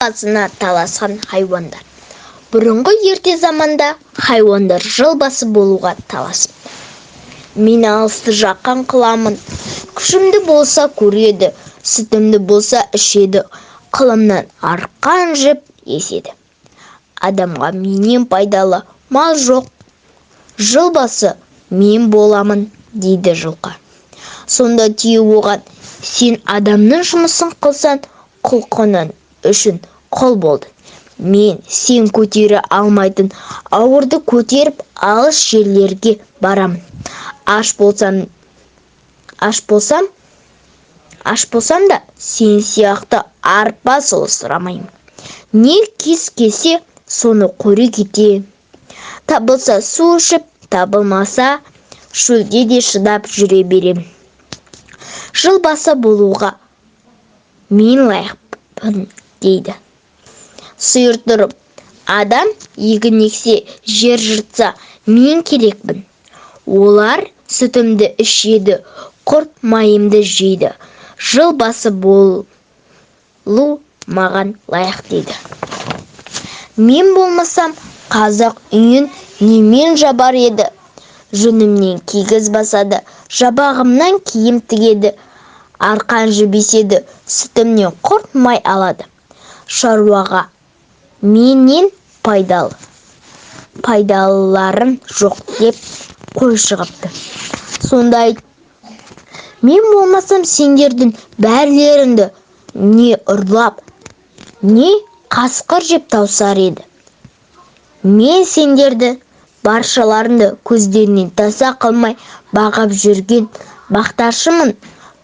арқасына таласқан хайуандар. Бұрынғы ерте заманда хайуандар жыл басы болуға таласыпты. Мен алысты жаққан қыламын, күшімді болса көреді, сүтімді болса ішеді, қылымнан арқан жіп еседі. Адамға менен пайдалы мал жоқ, жыл басы мен боламын, дейді жылқы. Сонда түйе оған, сен адамның жұмысын қылсан, құлқының үшін құл болдың. Мен сен көтере алмайтын ауырды көтеріп алыс жерлерге барамын. Аш болсам да сен сияқты арпа сұрамаймын. Не кез келсе соны қорек ете. Табылса су ішіп, табылмаса шөлде де шыдап жүре берем. Жыл басы болуға мен лайықпын, дейді. Сиыр тұрып, адам егін ексе, жер жыртса, мен керекпін. Олар сүтімді ішеді, құрт майымды жейді. Жыл басы болу маған лайық, дейді. Мен болмасам, қазақ үйін немен жабар еді? Жүнімнен кигіз басады, жабағымнан киім тігеді. Арқан жібеседі, сүтімнен құрт май алады. Шаруаға менен пайдаларым жоқ деп қой шығыпты. Сондай мен болмасам сендердің бәрлеріңді не ұрлап, не қасқыр жеп таусар еді. Мен сендерді баршаларыңды көздерінен таса қылмай бағып жүрген бақташымын.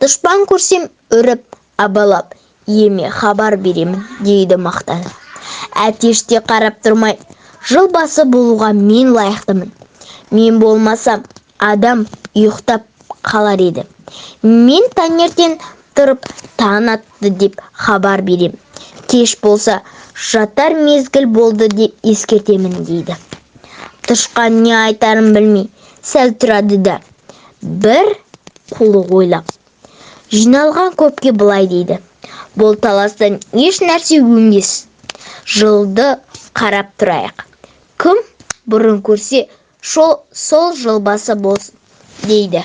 Дұшпан көрсем үріп, абалап, еме хабар беремін, дейді мақтанып. Әтеште қарап тұрмай, жыл басы болуға мен лайықтымын. Мен болмасам, адам ұйықтап қалар еді. Мен таңертең тұрып, таң атты деп хабар берем. Кеш болса, жатар мезгіл болды деп ескертемін, дейді. Тышқан не айтарын білмей, сәл тұрады да, бір қулық ойлап. Жиналған көпке былай дейді. Бұл таластан еш нәрсе өнбес. Жылды қарап тұрайық. Кім бұрын көрсе, сол жыл басы болсын, дейді.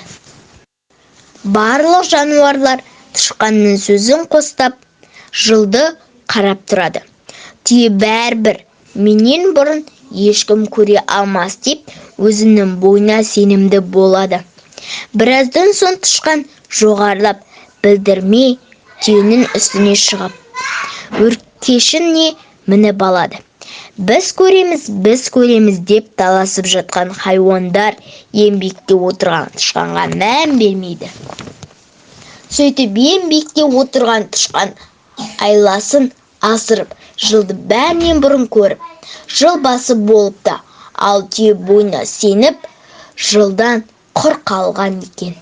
Барлық жануарлар тышқанның сөзін қостап, жылды қарап тұрады. Түйе бәрібір менен бұрын ешкім көре алмас деп, өзінің бойына сенімді болады. Біраздан соң тышқан жоғарлап білдірмей түйенің үстіне шығып, өркешіне мініп алады. Біз көреміз деп таласып жатқан хайуандар ең биікте отырған тышқанға мән бермейді. Сөйтіп ең биікте отырған тышқан айласын асырып, жылды бәрінен бұрын көріп, жыл басы болып та, ал түйе бойына сеніп, жылдан құр қалған екен.